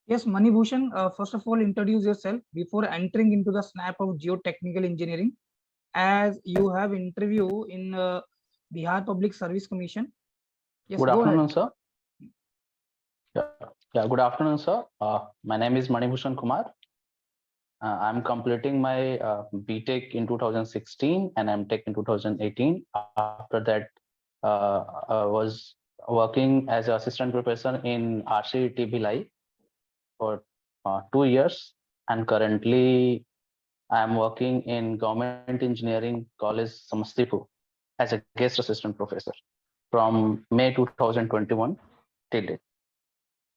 Yes, Manibhushan, first of all, introduce yourself before entering into the snap of geotechnical engineering, as you have interview in Bihar Public Service Commission. Yes, Good go ahead. afternoon, sir. Good afternoon, sir. My name is Manibhushan Kumar. I'm completing my BTech in 2016 and MTech in 2018. After that, I was working as an assistant professor in RCT Bhilai for 2 years, and currently I'm working in Government Engineering College Samastipur as a guest assistant professor from May 2021 till date.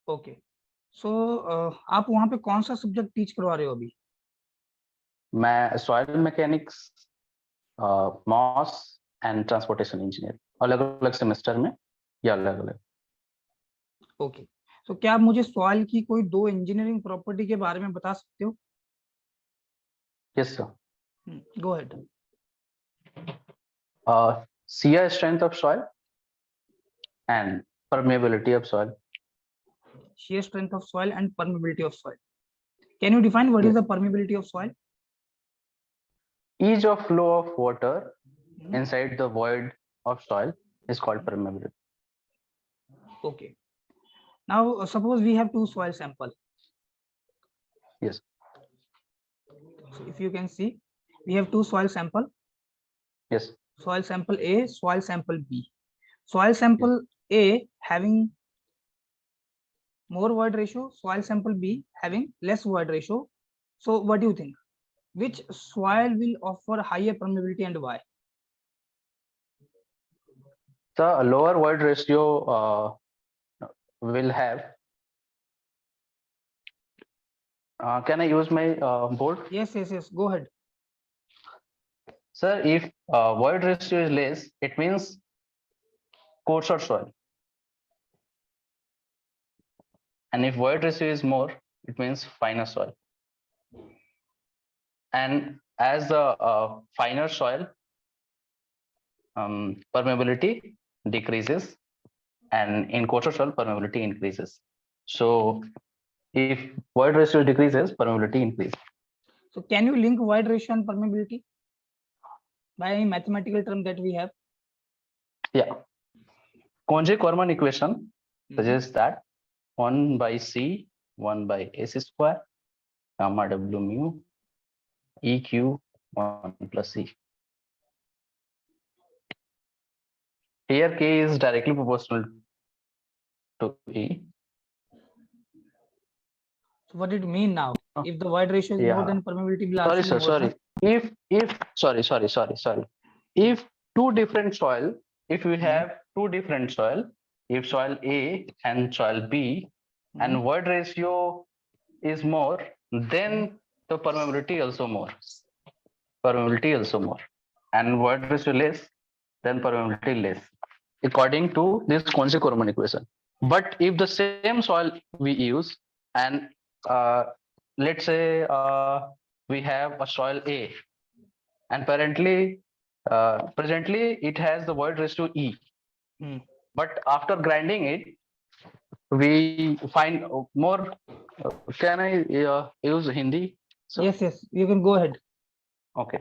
Okay so आप वहाँ पे कौन सा subject teach करवा रहे हो अभी? मैं सॉइल मैकेनिक्स, मॉस एंड ट्रांसपोर्टेशन इंजीनियर अलग अलग सेमेस्टर में या अलग अलग. ओके सो क्या आप मुझे सॉइल की कोई दो इंजीनियरिंग प्रॉपर्टी के बारे में बता सकते हो? Yes sir. Go ahead. shear strength of soil and permeability of soil. Shear strength of soil and permeability of soil. Can you define what is the permeability of soil? Ease of flow of water inside the void of soil is called permeability. Okay. Now suppose we have two soil sample. Yes. So if you can see, we have two soil sample. Yes. Soil sample A, soil sample B. Soil sample A having more void ratio, soil sample B having less void ratio. So what do you think? Which soil will offer higher permeability and why? The lower void ratio will have. Can I use my board? Yes. Go ahead. Sir, if void ratio is less, it means coarser soil. And if void ratio is more, it means finer soil. And as the finer soil, permeability decreases, and in coarser soil, permeability increases. So if void ratio decreases, permeability increases. So can you link void ratio and permeability by any mathematical term that we have? Yeah. Cauchy-Kouman equation suggests that 1 by C, 1 by S square, gamma W mu, EQ 1 plus C. Here K is directly proportional to E. So what did it mean now? If the void ratio is more, then permeability will also be more. Sorry. If two different soil, if we have two different soil, if soil A and soil B, and void ratio is more, then the permeability also more. Permeability also more, and void ratio less, then permeability less, according to this Cauchy-Kouman equation. But if the same soil we use, and let's say we have a soil A, and presently it has the void ratio E. But after grinding it, we find more. Can I use Hindi? So, yes, you can go ahead. Okay.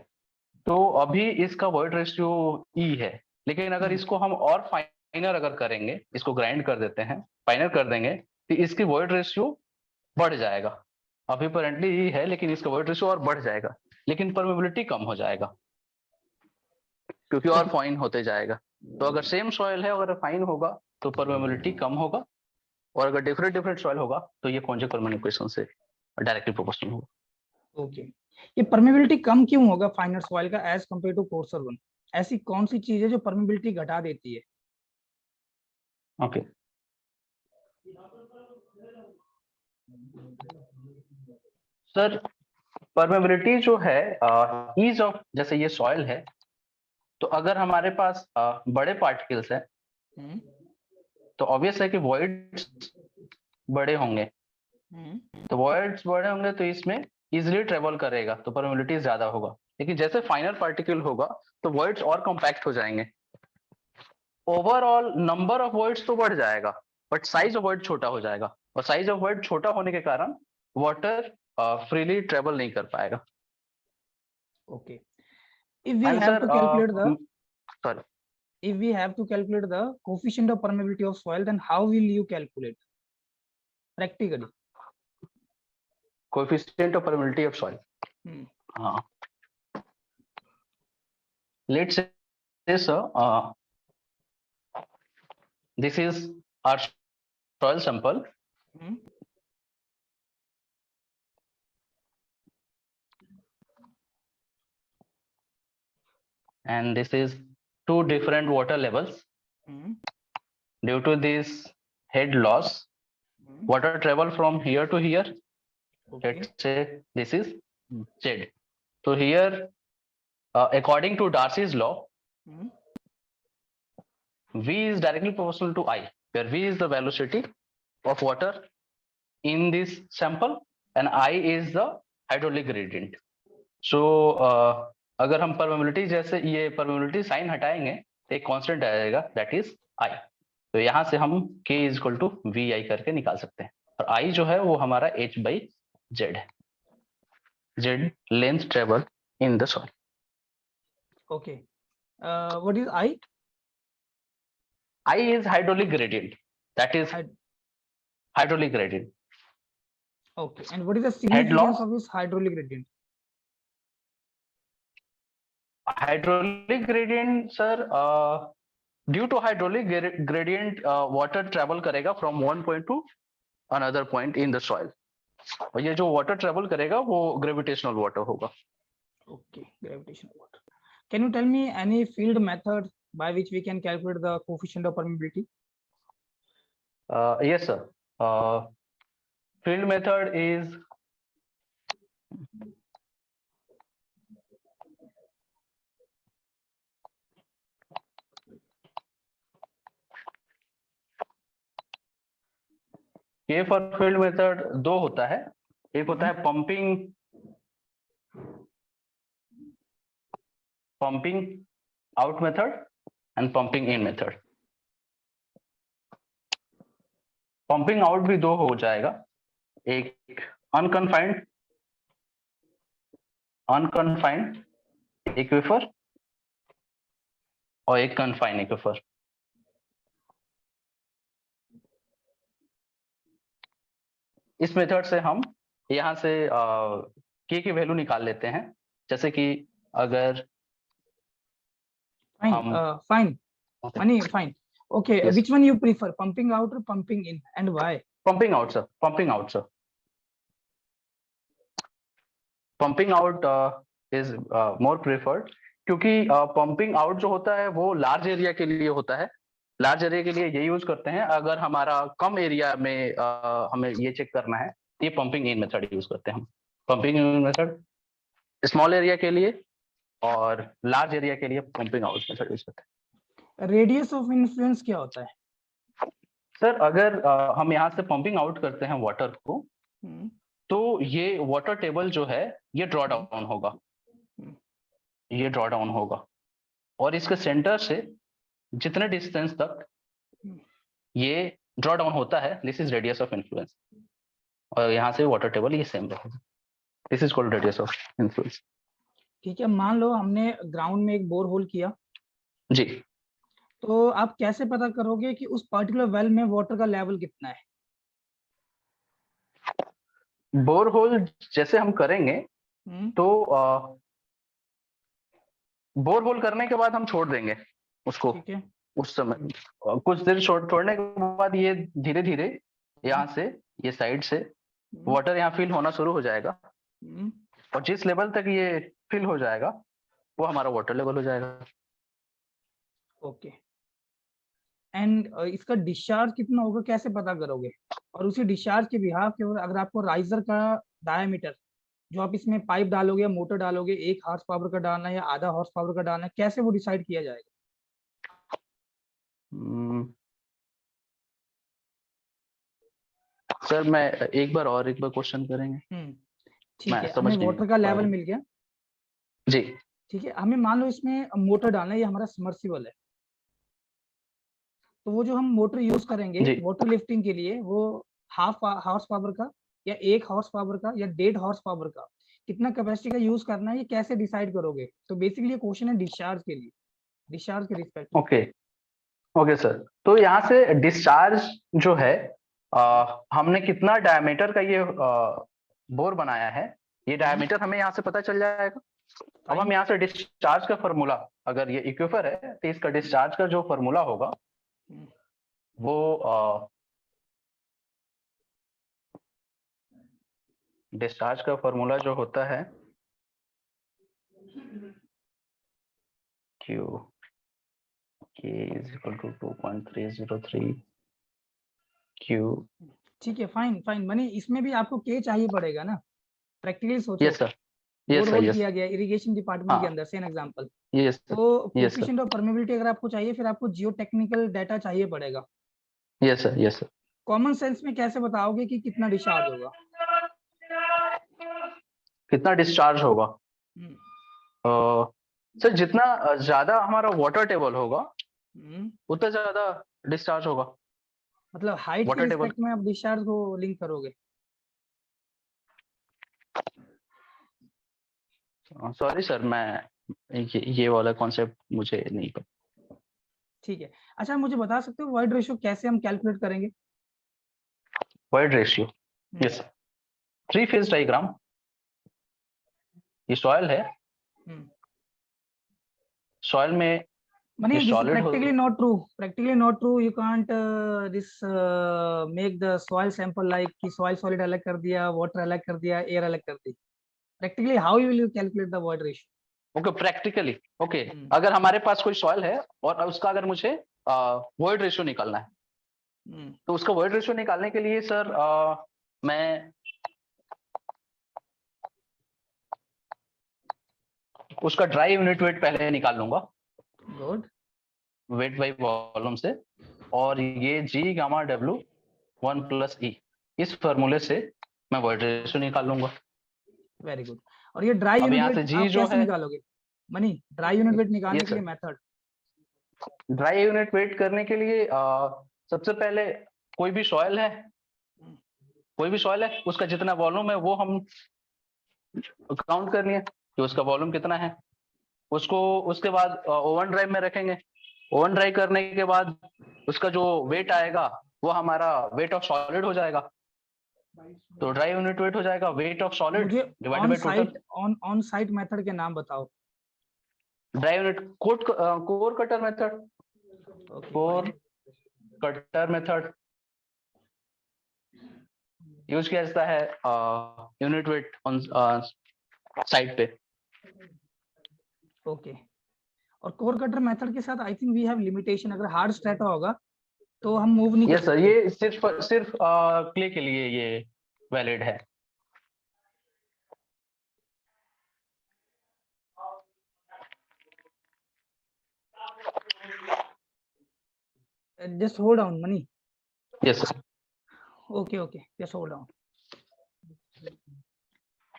तो अभी इसका void ratio E है, लेकिन अगर इसको हम और फाइनर अगर करेंगे, इसको ग्राइंड कर देते हैं, फाइनर कर देंगे, तो इसकी void ratio बढ़ जाएगा. अभी करंटली E है, लेकिन इसका void ratio और बढ़ जाएगा, लेकिन परमेबिलिटी कम हो जाएगा, क्योंकि और फाइन होते जाएगा. तो अगर सेम सॉइल है, अगर फाइन होगा तो परमेबिलिटी कम होगा, और अगर डिफरेंट सॉइल होगा तो ये Cauchy-Kouman इक्वेशन से डायरेक्टली प्रोपोर्शनल होगा. ओके. ये परमेबिलिटी कम क्यों होगा फाइनर सॉइल का as compare to coarser one? ऐसी कौन सी चीज है जो परमेबिलिटी घटा देती है? ओके. सर, परमेबिलिटी जो है ईज ऑफ, जैसे ये सॉइल है, तो अगर हमारे पास बड़े पार्टिकल्स है, तो ऑब्वियस है कि वॉइड्स बड़े होंगे. तो वॉइड्स बड़े होंगे तो इसमें इजिली ट्रेवल करेगा, तो परमेबिलिटी ज्यादा होगा. लेकिन जैसे फाइनर पार्टिकल होगा तो वॉइड्स और कॉम्पैक्ट हो जाएंगे. ओवरऑल नंबर ऑफ वॉइड्स तो बढ़ जाएगा, बट साइज ऑफ वॉइड छोटा हो जाएगा. और साइज ऑफ वॉइड छोटा होने के कारण वाटर फ्रीली ट्रेवल नहीं कर पाएगा। Okay. If we and have sir to calculate the sorry if we have to calculate the coefficient of permeability of soil, then how will you calculate practically? coefficient of permeability of soil. Hmm. Let's say sir, this is our soil sample. Hmm. And this is two different water levels. Hmm. Due to this head loss, Hmm. water travel from here to here. Okay. Let's say this is Z. So here, according to Darcy's law, Hmm. V is directly proportional to I, where V is the velocity of water in this sample and I is the hydraulic gradient. So अगर हम permeability जैसे ये permeability sign हटाएंगे तो एक constant आ जाएगा, that is I. तो यहाँ से हम K is equal to VI करके निकाल सकते हैं, और I जो है वो हमारा H/Z है, Z length travel in the soil. Okay. What is I? I is hydraulic gradient, that is Hyd- hydraulic gradient. Okay. And what is the significance loss? of this hydraulic gradient? Hydraulic gradient sir, due to hydraulic gradient water travel करेगा from one point to another point in the soil, और ये जो water travel करेगा वो gravitational water होगा. Okay, gravitational water. Can you tell me any field method by which we can calculate the coefficient of permeability? Yes sir, field method is K for field method दो होता है, एक होता है pumping out method and pumping in method. Pumping out भी दो हो जाएगा, एक unconfined aquifer और एक confined aquifer. इस मेथड से हम यहाँ से K की वैल्यू निकाल लेते हैं, जैसे कि अगर Fine. Mani, fine. Okay. Yes. Which one you prefer, pumping out or pumping in, and why? pumping out sir. Pumping out is more preferred, क्योंकि pumping out जो होता है वो लार्ज एरिया के लिए होता है. लार्ज एरिया के लिए ये यूज करते हैं, अगर हमारा कम एरिया में हमें ये चेक करना है, ये पंपिंग इन मेथड यूज करते हैं हम. पंपिंग इन मेथड स्मॉल एरिया के लिए और लार्ज एरिया के लिए पंपिंग आउट मेथड यूज करते हैं. रेडियस ऑफ इन्फ्लुएंस क्या होता है? सर अगर हम यहाँ से पंपिंग आउट करते हैं वाटर को, तो ये वाटर टेबल जो है ये ड्रॉ डाउन होगा, ये ड्रॉ डाउन होगा, और इसके सेंटर से जितने डिस्टेंस तक ये ड्रॉ डाउन होता है, this is radius of influence, और यहाँ से वाटर टेबल ये सेम रहेगा. This is called radius of influence. ठीक है, मान लो हमने ग्राउंड में एक बोर होल किया जी, तो आप कैसे पता करोगे कि उस पर्टिकुलर वेल में वाटर का लेवल कितना है? बोर होल जैसे हम करेंगे तो बोर होल करने के बाद हम छोड़ देंगे उसको. ठीक है. उस समय कुछ देर छोड़ने के बाद ये धीरे धीरे यहाँ से ये साइड से वाटर यहाँ फिल होना शुरू हो जाएगा, और जिस लेवल तक ये फिल हो जाएगा वो हमारा वाटर लेवल हो जाएगा. ओके. एंड इसका डिस्चार्ज कितना होगा कैसे पता करोगे? और उसी डिस्चार्ज के बिहाफ के ऊपर अगर आपको राइजर का डायमीटर जो आप इसमें पाइप डालोगे या मोटर डालोगे 1 हॉर्स पावर का डालना है या आधा हॉर्स पावर का डालना है, कैसे वो डिसाइड किया जाएगा? सर मैं एक बार क्वेश्चन करेंगे. ठीक है, हमें वाटर का लेवल मिल गया. जी, ठीक है. हमें मान लो इसमें मोटर डालना है, ये हमारा सबमर्सिबल है, तो वो जो हम मोटर यूज करेंगे वाटर लिफ्टिंग के लिए वो हाफ हॉर्स पावर का या 1 हॉर्स पावर का या 1.5 हॉर्स पावर का, कितना कैपेसिटी का यूज करना है, ये कैसे डिसाइड करोगे? तो बेसिकली ये क्वेश्चन है डिस्चार्ज के लिए, डिस्चार्ज के रिस्पेक्ट में। ओके ओके सर, तो यहाँ से डिस्चार्ज जो है, हमने कितना डायमीटर का ये बोर बनाया है, ये डायमीटर हमें यहाँ से पता चल जाएगा। अब हम यहाँ से डिस्चार्ज का फॉर्मूला, अगर ये इक्विफर है तो इसका डिस्चार्ज का जो फॉर्मूला होगा वो डिस्चार्ज का फॉर्मूला जो होता है Q K is equal to 2.303 Q। ठीक है, फाइन फाइन मनी, इसमें भी आपको के चाहिए पड़ेगा ना, प्रैक्टिकली सोचो। Yes sir, yes bore sir, hole yes किया गया इरिगेशन डिपार्टमेंट के हाँ अंदर, सेम एग्जांपल। यस सर, तो yes sir, coefficient of permeability अगर आपको चाहिए, फिर आपको जियो टेक्निकल डाटा चाहिए पड़ेगा। Yes sir, yes sir. Common sense में कैसे बताओगे कि कितना डिस्चार्ज होगा? कितना डिस्चार्ज होगा? सर जितना ज्यादा हमारा वाटर टेबल होगा उतना ज्यादा डिस्चार्ज होगा। मतलब हाइट के वाटर टेबल, रिस्पेक्ट में आप डिस्चार्ज को लिंक करोगे? सॉरी सर, मैं ये वाला कॉन्सेप्ट मुझे नहीं पता। ठीक है, अच्छा मुझे बता सकते हो वॉइड रेशियो कैसे हम कैलकुलेट करेंगे? Void ratio, yes sir, 3 phase diagram. ये सॉइल है, सॉइल में Mani, ये this is सॉलिड हो। practically not true. Practically not true. You can't make the soil sample like कि soil solid अलग कर दिया, water अलग कर दिया, air अलग कर दी. Practically, how will you calculate the void ratio? Okay, practically okay, अगर हमारे पास कोई सॉइल है और उसका अगर मुझे वॉइड रेशियो निकालना है, तो उसका वॉइड रेशियो निकालने के लिए सर मैं उसका ड्राई यूनिट वेट पहले निकाल लूंगा, Good. वेट बाई वॉल्यूम से, और ये जी गामा डब्ल्यू 1 प्लस ई, इस फॉर्मूले से मैं वॉइड रेशियो निकाल लूंगा। Very good. और ये ड्राई यूनिट यहाँ से वेट जी आप जो कैसे है, निकालोगे? मनी, ड्राई यूनिट वेट निकालने Yes, के लिए sir. Method? Dry unit weight करने के लिए सबसे पहले कोई भी सॉइल है, उसका जितना वॉल्यूम है वो हम काउंट कर लिए कि उसका वॉल्यूम कितना है, उसको उसके बाद ओवन ड्राइव में रखेंगे। ओवन ड्राइव करने के बाद उसका जो वेट आएगा वो हमारा वेट ऑफ सॉलिड हो जाएगा। तो ड्राई यूनिट वेट हो जाएगा वेट ऑफ सॉलिड मुझे divided on by total. Site on site method के नाम बताओ। Dry unit core cutter method, core cutter method use किया जाता है यूनिट वेट ऑन साइड पे। ओके, और कोर कटर मेथड के साथ I think we have limitation, अगर हार्ड स्ट्रेटा होगा तो हम मूव नहीं कर यस सर, सकते। ये सिर्फ क्ले के लिए ये वैलिड है। Just hold on money. Yes sir, okay okay, just hold on.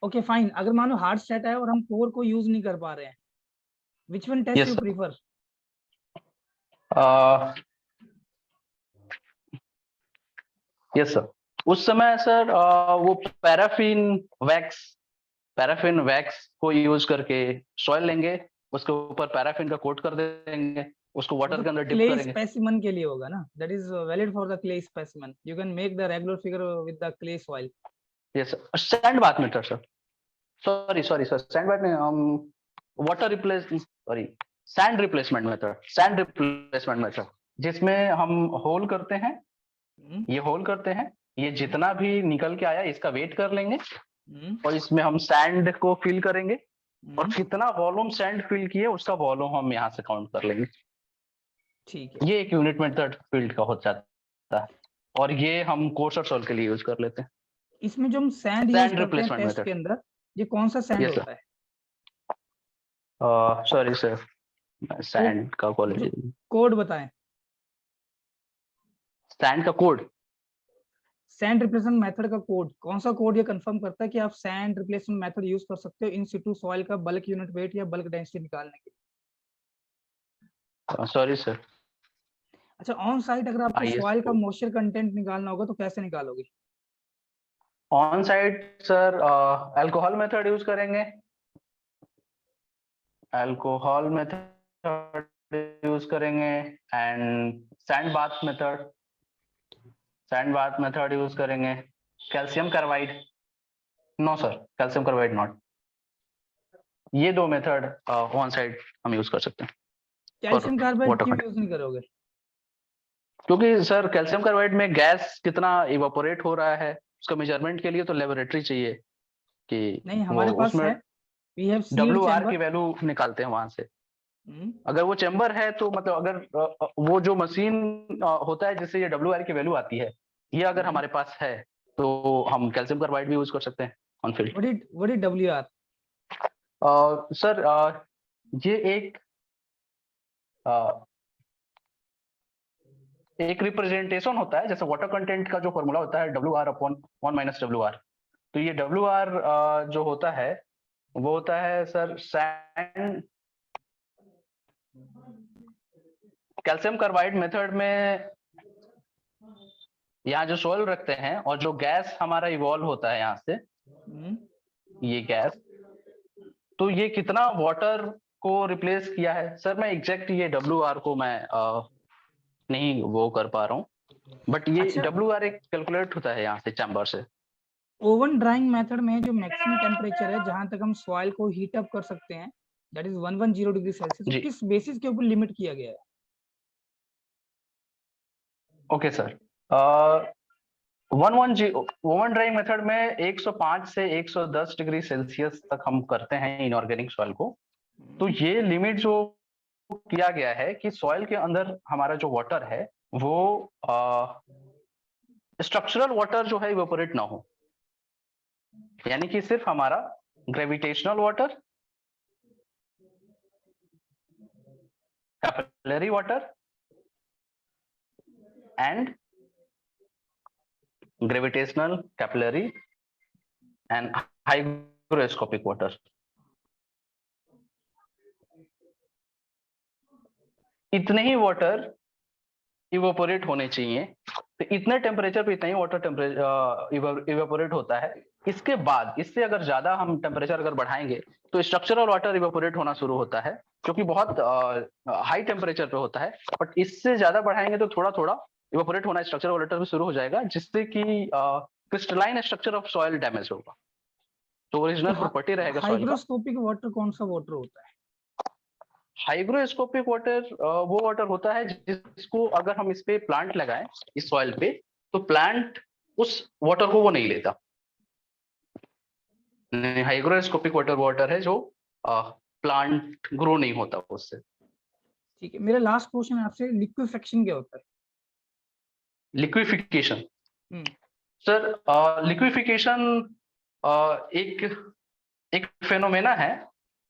Okay fine, अगर मानो हार्ड सेट है और हम कोर को यूज नहीं कर पा रहे हैं, which one test yes you sir, prefer? Yes sir, उस समय सर वो पैराफिन वैक्स को यूज करके सॉइल लेंगे, उसके ऊपर पैराफिन का कोट कर देंगे, उसको वाटर के अंदर डिप क्ले करेंगे। स्पेसिमन के लिए होगा ना, that is valid for the clay specimen, you can make the regular figure with the clay soil. Yes sir, sand bath method sir, sorry sir, sand bath में water replace sorry sand replacement method, जिसमें हम whole करते हैं, ये जितना भी निकल के आया इसका वेट कर लेंगे और इसमें हम सैंड को फिल करेंगे और कितना वॉल्यूम सैंड फिल किए उसका वॉल्यूम हम यहाँ से काउंट कर लेंगे। ठीक है, ये एक यूनिट मेथड फील्ड का हो जाता है और ये हम कोर्सर सॉइल के लिए यूज कर लेते हैं। इसमें जो हम सैंड यूज करते हैं रिप्लेसमेंट टेस्ट मेथड, के अंदर, ये कौन सा सैंड Yes, sir. होता है? सॉरी सर, सैंड का क्वालिटी, कोड बताएं। सैंड का कोड, सैंड रिप्लेसमेंट मेथड का कोड, कौन सा कोड ये कंफर्म करता है कि आप सैंड रिप्लेसमेंट मेथड यूज कर सकते हो इन सिटू सॉइल का बल्क यूनिट वेट या बल्क डेंसिटी निकालने के लिए? Sorry sir. अच्छा, ऑन साइट अगर आपको IS सॉइल का कोड, मॉइस्चर कंटेंट निकालना होगा तो कैसे निकालोगे? On site sir alcohol method use करेंगे, अल्कोहल मेथड यूज करेंगे, and sand bath method use करेंगे, calcium carbide, no sir calcium carbide not. ये दो मेथड ऑन साइड हम यूज कर सकते हैं कैल्शियम कार्बाइड वाटर क्यों कंटेंट, यूज नहीं करोगे? क्योंकि सर कैल्शियम कार्बाइड में गैस कितना इवापोरेट हो रहा है उसका मेजरमेंट के लिए तो लेबोरेटरी चाहिए कि नहीं, वो हमारे पास उसमें है, वी हैव सील्ड WR की चैम्बर। वैल्यू निकालते हैं वहां से। अगर वो चेंबर है तो मतलब अगर वो जो मशीन होता है जिससे ये WR की वैल्यू आती है, ये अगर हमारे पास है तो हम कैल्शियम कार्बाइड भी यूज कर सकते हैं on field. What is WR? Sir ये एक रिप्रेजेंटेशन होता है, जैसे वाटर कंटेंट का जो फॉर्मूला होता है WR/1 - WR। तो ये WR जो होता है वो होता है sir sand calcium carbide method में यहाँ जो सोil रखते हैं और जो गैस हमारा इवॉल्व होता है यहाँ से, ये गैस, तो ये कितना वाटर को रिप्लेस किया है सर, मैं एग्जैक्ट ये WR को मैं नहीं वो कर पा रहा हूँ, बट ये अच्छा, WR एक कैलकुलेट होता है यहाँ से चैम्बर से। ओवन ड्राइंग मेथड में जो मैक्सिमम टेम्परेचर है जहां तक हम सॉइल को हीट अप कर सकते हैं, दैट इज 110 डिग्री सेल्सियस, तो जी किस बेसिस के ऊपर लिमिट किया गया है? Okay sir, 110 oven drawing method में 105 से 110 डिग्री सेल्सियस तक हम करते हैं इनऑर्गेनिक सॉइल को। तो ये लिमिट जो किया गया है कि सॉइल के अंदर हमारा जो वाटर है वो स्ट्रक्चरल वाटर जो है इवेपोरेट ना हो, यानी कि सिर्फ हमारा gravitational water, capillary water and gravitational capillary and hygroscopic water, इतने ही वाटर इवेपोरेट होने चाहिए। तो इतने टेम्परेचर पे इतना ही वाटर टेम्परेचर इवेपोरेट होता है। इसके बाद इससे अगर ज्यादा हम टेम्परेचर अगर बढ़ाएंगे तो स्ट्रक्चरल वाटर इवेपोरेट होना शुरू होता है, जो कि बहुत हाई टेम्परेचर पे होता है। बट इससे ज्यादा बढ़ाएंगे तो थोड़ा थोड़ा इवेपोरेट होना स्ट्रक्चरल वाटर भी शुरू हो जाएगा, जिससे कि crystalline structure of soil damage होगा, तो ओरिजिनल तो प्रॉपर्टी रहेगा सॉइल का। हाइग्रोस्कोपिक वाटर कौन सा वाटर होता है? हाइग्रोस्कोपिक वाटर वो वाटर होता है जिसको अगर हम इस पे प्लांट लगाएं इस सॉइल पे, तो प्लांट उस वाटर को वो नहीं लेता। हाइग्रोस्कोपिक वाटर वाटर है जो प्लांट ग्रो नहीं होता उससे। ठीक है, मेरा लास्ट क्वेश्चन आपसे, लिक्विफेक्शन क्या होता है? लिक्विफिकेशन हम्म, सर, लिक्विफिकेशन एक एक फेनोमेना है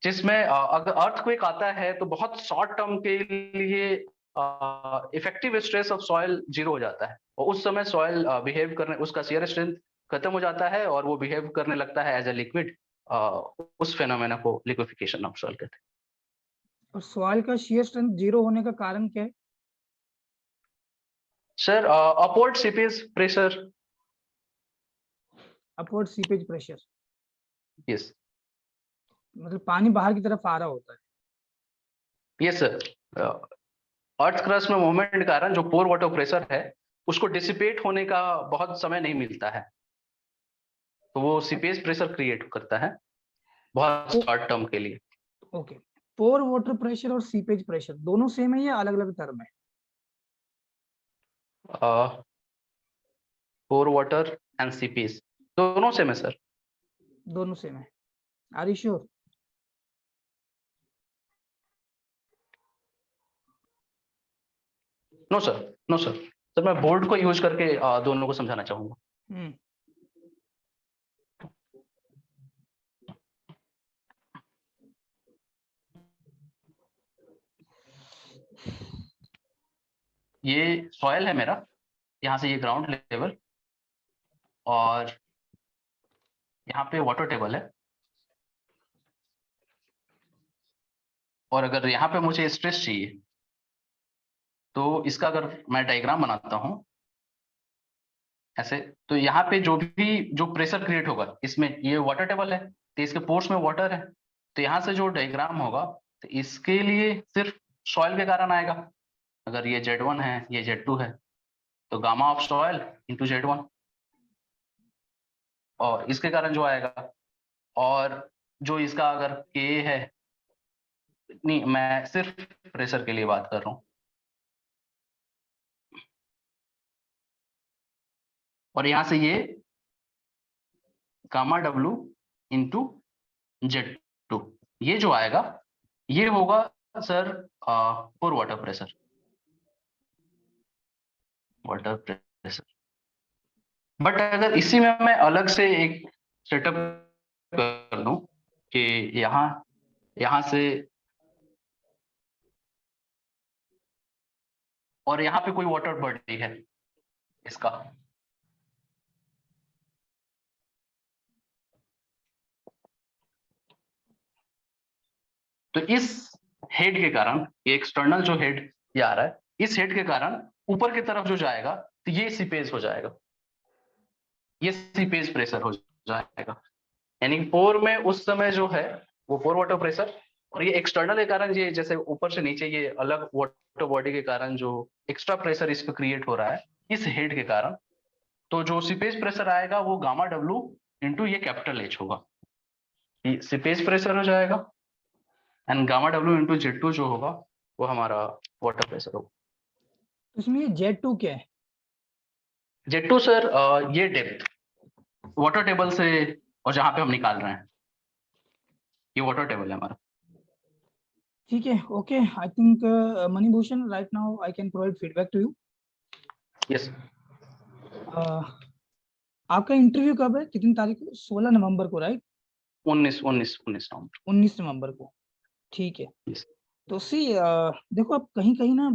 जिसमें अगर अर्थक्वेक आता है तो बहुत शॉर्ट टर्म के लिए इफेक्टिव स्ट्रेस ऑफ सॉइल 0 हो जाता है, और उस समय सॉइल बिहेव करने, उसका शियर स्ट्रेंथ खत्म हो जाता है और वो बिहेव करने लगता है एज अ लिक्विड। उस फेनोमेना को लिक्विफिकेशन ऑफ सॉइल कहते हैं। और सॉइल का शियर स्ट्रेंथ 0 होने का कारण क्या है? Sir upward seepage pressure. Upward seepage pressure, yes मतलब पानी बाहर की तरफ आ रहा होता है। यस सर, अर्थ क्रस्ट में मूवमेंट के कारण जो पोर वाटर प्रेशर है उसको डिसिपेट होने का बहुत समय नहीं मिलता है, तो वो सीपेज प्रेशर क्रिएट करता है बहुत शॉर्ट टर्म के लिए। ओके, पोर वाटर प्रेशर और सीपेज प्रेशर दोनों सेम है या अलग अलग टर्म है? पोर वाटर एंड सीपेज दोनों से में सर। दोनों सेम है, are you sure? No sir, no sir, sir मैं बोर्ड को यूज करके दोनों को समझाना चाहूंगा। ये सॉइल है मेरा, यहाँ से ये ग्राउंड लेवल, और यहाँ पे वाटर टेबल है, और अगर यहाँ पे मुझे स्ट्रेस चाहिए तो इसका अगर मैं डायग्राम बनाता हूँ ऐसे। तो यहाँ पे जो प्रेशर क्रिएट होगा इसमें, ये वाटर टेबल है तो इसके पोर्स में वाटर है, तो यहाँ से जो डायग्राम होगा तो इसके लिए सिर्फ सॉइल के कारण आएगा। अगर ये Z1 है, ये Z2 है, तो gamma of soil into Z1, और इसके कारण जो आएगा। और जो इसका अगर K है, नहीं मैं सिर्फ प्रेशर के लिए बात कर रहा हूँ, और यहाँ से ये गामा W इंटू Z2, ये जो आएगा ये होगा sir pore water pressure, but अगर इसी में मैं अलग से एक सेटअप कर दूं कि यहाँ से और यहाँ पे कोई वाटर बॉडी है इसका, तो इस हेड के कारण, ये एक्सटर्नल जो हेड ये आ रहा है, इस हेड के कारण ऊपर की तरफ जो जाएगा तो ये सीपेज हो जाएगा, ये सीपेज प्रेशर हो जाएगा। यानी पोर में उस समय जो है वो पोर वाटर प्रेशर, और ये एक्सटर्नल के कारण, ये जैसे ऊपर से नीचे ये अलग वाटर बॉडी के कारण जो एक्स्ट्रा प्रेशर इस पे क्रिएट हो रहा है इस हेड के कारण, तो जो सीपेज प्रेशर आएगा वो गामा W इंटू ये कैपिटल H होगा, ये सीपेज प्रेशर हो जाएगा, and gamma W into Z2 जो होगा वो हमारा वाटर प्रेशर होगा। इसमें ये Z2 क्या है? Z2 सर ये डेप्थ वाटर टेबल से, और जहां पे हम निकाल रहे हैं ये वाटर टेबल है हमारा। ठीक है, okay. I think Manibhushan, right now I can provide feedback to you. Yes. आपका इंटरव्यू कब है, कितनी तारीख को? 16 नवंबर को, राइट? 19 नवंबर। 19 नवंबर को, ठीक है। Yes. तो सी देखो, आप कहीं कहीं ना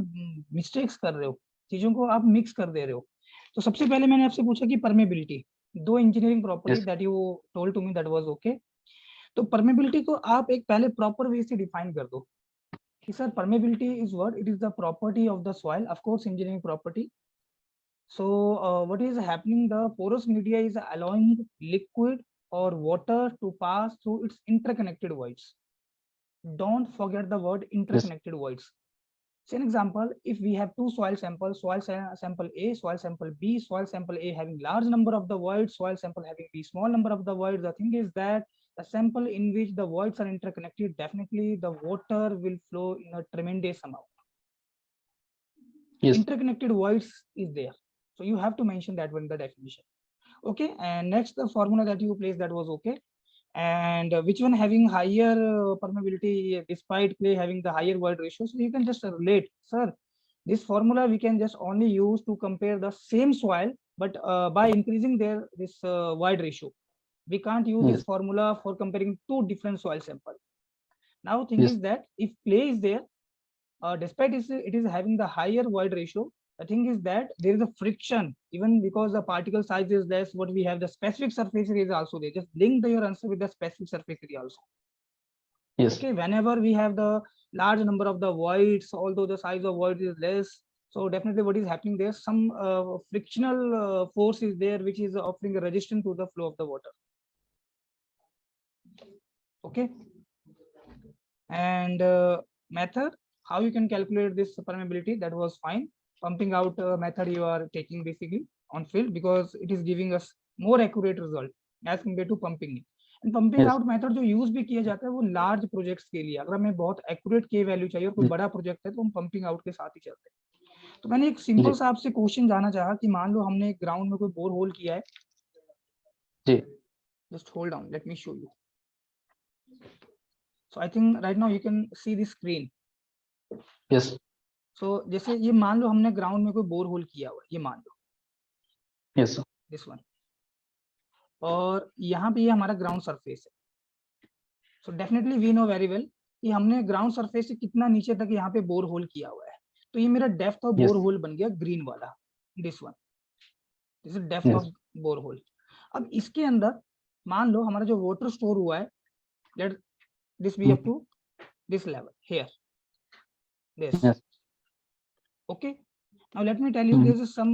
मिस्टेक्स कर रहे हो, चीजों को आप मिक्स कर दे रहे हो। तो सबसे पहले मैंने आपसे पूछा कि परमेबिलिटी, दो engineering property that you told to me, that was okay. तो परमेबिलिटी को आप एक पहले प्रॉपर वे से डिफाइन कर दो कि sir permeability is what, it is the property of the soil, of course engineering property. So what is happening, the porous media is allowing liquid or water to pass through its interconnected voids. Don't forget the word interconnected voids. Say an example, if we have two soil samples, sample A, soil sample B, soil sample A having large number of the voids, soil sample having B small number of the voids, the thing is that the sample in which the voids are interconnected, definitely the water will flow in a tremendous amount. Yes. Interconnected voids is there. So you have to mention that one in the definition. Okay, and next the formula that you placed, that was okay. And which one having higher permeability despite clay having the higher void ratio? So you can just relate, sir, this formula we can just only use to compare the same soil, but by increasing this void ratio. We can't use this formula for comparing two different soil samples. Now thing is that if clay is there, despite it is having the higher void ratio, the thing is that there is a friction, even because the particle size is less, what we have, the specific surface area is also there. Just link your answer with the specific surface area also. Yes. Okay, whenever we have the large number of the voids, although the size of void is less, so definitely what is happening there, some frictional force is there which is offering a resistance to the flow of the water. Okay, and method, how you can calculate this permeability, that was fine. Pumping out method you are taking basically on field, because it is giving us more accurate result as compared to pumping in. And pumping out method जो use भी किया जाता है वो large projects के लिए, अगर हमें बहुत एक्यूरेट के वैल्यू चाहिए और कोई बड़ा प्रोजेक्ट है तो हम पंपिंग आउट के साथ ही चलते हैं। तो मैंने एक सिंपल सा आपसे क्वेश्चन जानना चाहा कि मान लो हमने एक ग्राउंड में कोई बोर होल किया है जी, just hold on, let me show you. So I think right now you can see the screen. Yes. So जैसे ये मान लो हमने ग्राउंड में कोई बोर होल किया हुआ है, ये मान लो, yes, दिस वन, और यहाँ पे ये हमारा ग्राउंड सरफेस है। So definitely we know very well कि हमने ग्राउंड सरफेस से कितना नीचे तक यहाँ पे बोर होल किया हुआ है। तो ये मेरा डेप्थ ऑफ बोर होल बन गया ग्रीन वाला, this one, this is depth of bore hole. अब इसके अंदर मान लो हमारा जो वाटर स्टोर हुआ है, late this be up to this level here, this okay। Now let me tell you, hmm, there is some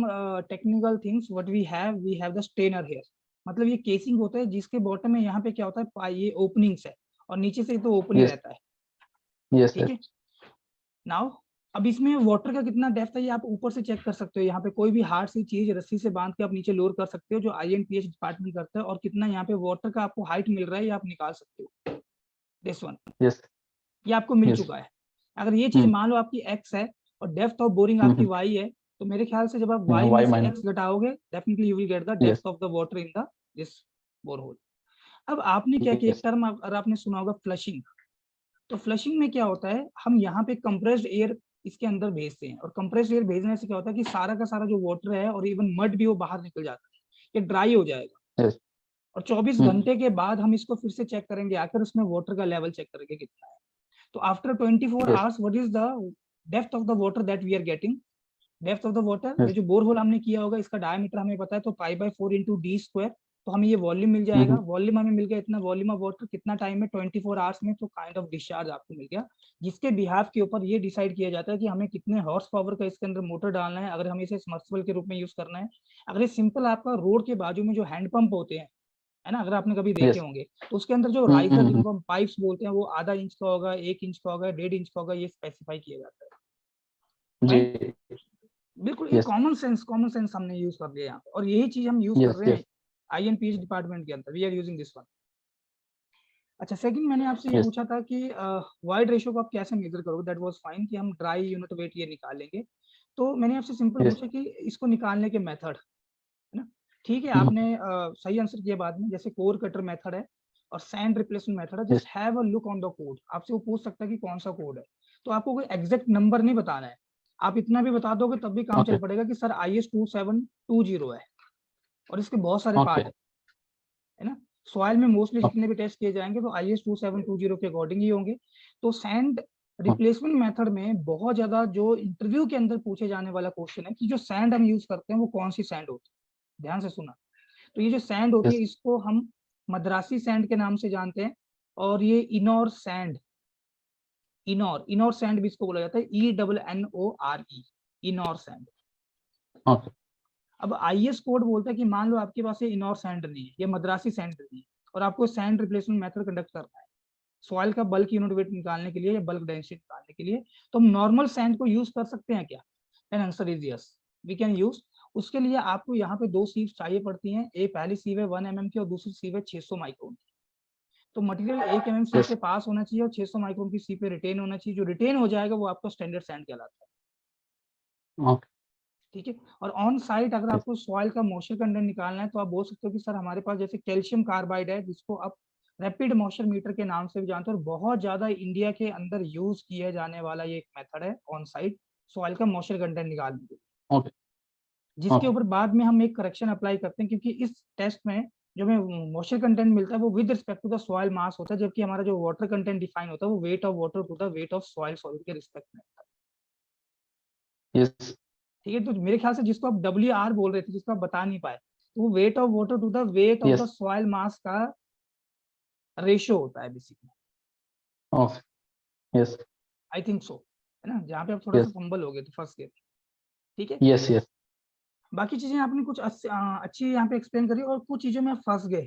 technical things what we have the strainer here. मतलब ये केसिंग होता है जिसके बॉटम में यहाँ पे क्या होता है, ये ओपनिंग्स है और नीचे से तो ओपन ही yes, रहता है, yes, ठीक yes, है। नाउ अब इसमें वाटर का कितना डेप्थ है ये आप ऊपर से चेक कर सकते हो, यहाँ पे कोई भी हार्ड सी चीज रस्सी से बांध के आप नीचे लोअर कर सकते हो, जो INPH डिपार्टमेंट करता है, और कितना यहाँ पे वाटर का आपको हाइट मिल रहा है ये आप निकाल सकते हो। दिस वन yes, ये आपको मिल yes, चुका है। अगर ये चीज मान लो आपकी x है और डेप्थ ऑफ बोरिंग आपकी y है, तो मेरे ख्याल से जब आप y में y से minus, x घटाओगे definitely you will get the yes, depth of the water in the this borehole. अब आपने क्या किया, एक yes, टर्म अगर आपने सुना होगा फ्लशिंग, तो फ्लशिंग में क्या होता है, हम यहाँ पे कंप्रेस्ड एयर इसके अंदर भेजते हैं, और कंप्रेस्ड एयर भेजने से क्या होता है कि सारा का सारा जो वाटर है और इवन मड भी वो बाहर निकल जाता है, ये ड्राई हो जाएगा, yes, और 24 घंटे के बाद हम इसको फिर से चेक करेंगे, आकर उसमें वाटर का लेवल चेक करेंगे कितना है। तो after 24 yes, hours what is the depth of the water that we are getting, depth of the water, ये yes, जो बोरहोल हमने किया होगा इसका डायमीटर हमें पता है, तो π/4 इंटू डी स्क्वायर, तो हमें ये वॉल्यूम मिल जाएगा, वॉल्यूम हमें मिल गया इतना, वॉल्यूम ऑफ वाटर कितना टाइम में 24 आवर्स में, तो काइंड ऑफ डिस्चार्ज आपको मिल गया, जिसके बिहाफ के ऊपर ये डिसाइड किया जाता है कि हमें कितने हॉर्स पावर का इसके अंदर मोटर डालना है, अगर हमें इसे सबमर्सिबल के रूप में यूज करना है। अगर ये सिंपल आपका रोड के बाजू में जो हैंड पंप होते हैं, है ना, अगर आपने कभी देखे yes, होंगे, तो उसके अंदर जो राइजर जिनको हम पाइप्स बोलते हैं वो आधा इंच का होगा, 1 इंच का होगा, 1.5 इंच का होगा, ये स्पेसिफाई किया जाता है। जी, Fine? बिल्कुल ये yes, कॉमन सेंस हमने यूज कर लिया यहाँ पे, और यही चीज हम यूज कर yes, रहे हैं yes, INPH डिपार्टमेंट के अंदर, we are using this one. अच्छा, सेकंड मैंने आपसे ये yes, पूछा था कि वाइड रेशियो को आप कैसे मेजर करोगे, दैट वाज फाइन कि हम ड्राई यूनिट वेट ये निकालेंगे। तो मैंने आपसे सिंपल yes, पूछा कि इसको निकालने के मेथड, है ना, ठीक है, आपने सही आंसर किया बाद में, जैसे कोर कटर मेथड है और सैंड रिप्लेसमेंट मेथड है, yes, just have a look on the code, आपसे वो पूछ सकता है कि कौन सा कोड है, तो आपको कोई एग्जैक्ट नंबर नहीं बताना है, आप इतना भी बता दोगे तब भी काम चल okay, पड़ेगा कि सर IS 2720 है, और इसके बहुत सारे पार्ट okay, है ना। सॉइल में मोस्टली okay, जितने भी टेस्ट किए जाएंगे तो IS 2720 के अकॉर्डिंग ही होंगे। तो सैंड okay, रिप्लेसमेंट मेथड में बहुत ज्यादा जो इंटरव्यू के अंदर पूछे जाने वाला क्वेश्चन है कि जो सैंड हम यूज करते हैं वो कौन सी सैंड होती है, ध्यान से सुना। तो ये जो सैंड होती yes, है इसको हम मद्रासी सैंड के नाम से जानते हैं, और ये इनोर सैंड, इनोर सैंड भी इसको बोला जाता है, ENNORE, इनोर सैंड। okay, अब IS कोड बोलता है कि मान लो आपके पास ये इनोर सैंड नहीं है, ये मद्रासी सैंड नहीं है, और आपको सैंड रिप्लेसमेंट मेथड कंडक्ट करना है सॉइल का बल्क यूनिट वेट निकालने के लिए या बल्क डेंसिटी निकालने के लिए, तो हम नॉर्मल सैंड को यूज कर सकते हैं क्या? And answer is yes, we can use. उसके लिए आपको यहाँ पे 2 सीव चाहिए पड़ती हैं, पहली सीव है 1 mm की और दूसरी सीव है 600 माइक्रोन की। तो मटेरियल 1 mm सीव yes, से पास होना चाहिए और 600 माइक्रोन की सीव पे रिटेन होना चाहिए, जो रिटेन हो जाएगा वो आपका स्टैंडर्ड सैंड कहलाता है, okay, ठीक है। और ऑन साइट अगर yes, आपको सॉइल का मॉइस्चर कंटेंट निकालना है तो आप बोल सकते हो कि सर हमारे पास जैसे कैल्शियम कार्बाइड है, जिसको आप रैपिड मॉइस्चर मीटर के नाम से भी जानते हो, और बहुत ज्यादा इंडिया के अंदर यूज किया जाने वाला ये एक मेथड है ऑन साइट सॉइल का मॉइस्चर कंटेंट निकालने के लिए, okay, जिसके okay, ऊपर बाद में हम एक करेक्शन अप्लाई करते हैं, क्योंकि इस टेस्ट में जो हमें मॉइस्चर कंटेंट मिलता है वो with respect to the soil mass होता है, जबकि हमारा जो वाटर कंटेंट डिफाइन होता है वो weight of water to the weight of soil solid के रिस्पेक्ट में होता है, yes, ठीक है। तो मेरे ख्याल से जिसको आप WR बोल रहे थे, जिसको आप बता नहीं पाए, तो वो weight of water to the weight of the yes, soil mass का रेशियो होता है basically, okay, yes, I think so, है ना, जहाँ पे आप थोड़ा सा yes, फंबल हो गए तो फंस गए, ठीक है। yes, yes, बाकी चीजें आपने कुछ अच्छी यहाँ पे एक्सप्लेन करी, और कुछ चीजों में आप फंस गए,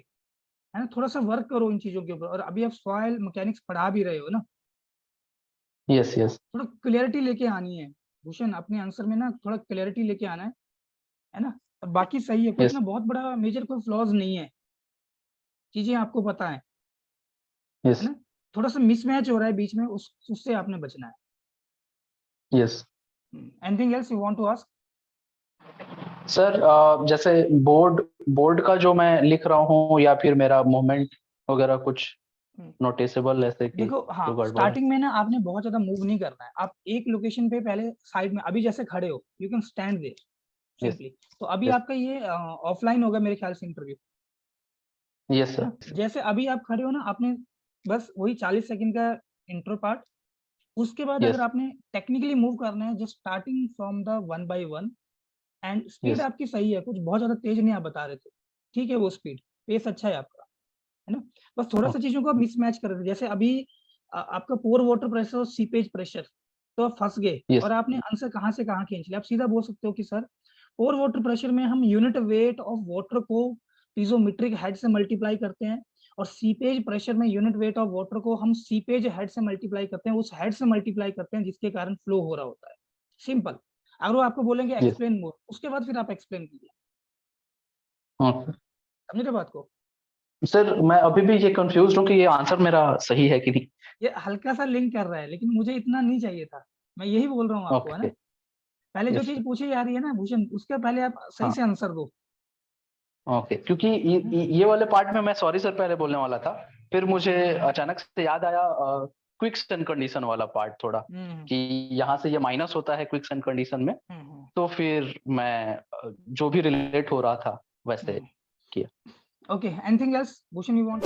है ना, थोड़ा सा वर्क करो इन चीजों के ऊपर, और अभी आप सॉइल मैकेनिक्स पढ़ा भी रहे हो ना, yes, yes, थोड़ा क्लियरिटी लेके आनी है भूषण, अपने आंसर में ना थोड़ा क्लियरिटी लेके आना है ना। और बाकी सही है, कोई yes, इतना बहुत बड़ा मेजर कोई फ्लॉज नहीं है, चीजें आपको पता है yes, ना, थोड़ा सा मिसमैच हो रहा है बीच में, उससे आपने बचना है। yes, anything else you want to ask? Sir जैसे बोर्ड बोर्ड का जो मैं लिख रहा हूँ या फिर मेरा मूवमेंट वगैरह कुछ नोटिसेबल ऐसे कि देखो, हाँ, जो गड़बड़ है। स्टार्टिंग में ना आपने बहुत ज्यादा मूव नहीं करना है, आप एक लोकेशन पे पहले साइड में अभी जैसे खड़े हो, you can stand there yes, simply. तो अभी यस, आपका ये ऑफलाइन होगा मेरे ख्याल से इंटरव्यू, यस है ना, सर, जैसे अभी आप खड़े हो ना, आपने बस वही 40 सेकंड का इंट्रो पार्ट, उसके बाद अगर यस, आपने टेक्निकली मूव करना है just starting from the 1 by 1, and speed yes, आपकी सही है, कुछ बहुत ज्यादा तेज नहीं आप बता रहे थे, ठीक है, वो स्पीड पेस अच्छा है आपका, है ना, बस थोड़ा सा चीजों को आप मिसमैच कर रहे थे, जैसे अभी आपका पोर वाटर प्रेशर और सीपेज प्रेशर, तो आप फंस गए Yes. और आपने आंसर कहाँ से कहाँ खींच लिया। आप सीधा बोल सकते हो कि सर और वाटर प्रेशर में हम यूनिट वेट ऑफ वाटर को पीजोमेट्रिक हेड से मल्टीप्लाई करते हैं, और सीपेज प्रेशर में यूनिट वेट ऑफ वाटर को हम सीपेज हेड से मल्टीप्लाई करते हैं, उस हेड से मल्टीप्लाई करते हैं जिसके कारण फ्लो हो रहा होता है। सिंपल। अगर वो आपको बोलेंगे Yes. एक्सप्लेन मोर, उसके बाद फिर आप एक्सप्लेन कीजिए। Okay. समझ रहे बात को? सर मैं अभी भी ये कंफ्यूज हूँ कि ये आंसर मेरा सही है कि नहीं। ये हल्का सा लिंक कर रहा है, लेकिन मुझे इतना नहीं चाहिए था। मैं यही बोल रहा हूँ आपको, है ना। ओके। पहले जो यस चीज पूछी जा रही है ना भूषण, उसके पहले आप सही हाँ से आंसर दो। ओके, क्योंकि ये वाले पार्ट में मैं सॉरी सर पहले बोलने वाला था, फिर मुझे अचानक से याद आया क्विक एंड कंडीशन वाला पार्ट थोड़ा, कि यहाँ से ये माइनस होता है क्विक एंड कंडीशन में, तो फिर मैं जो भी रिलेट हो रहा था वैसे किया। Okay, anything else Bhushan you want?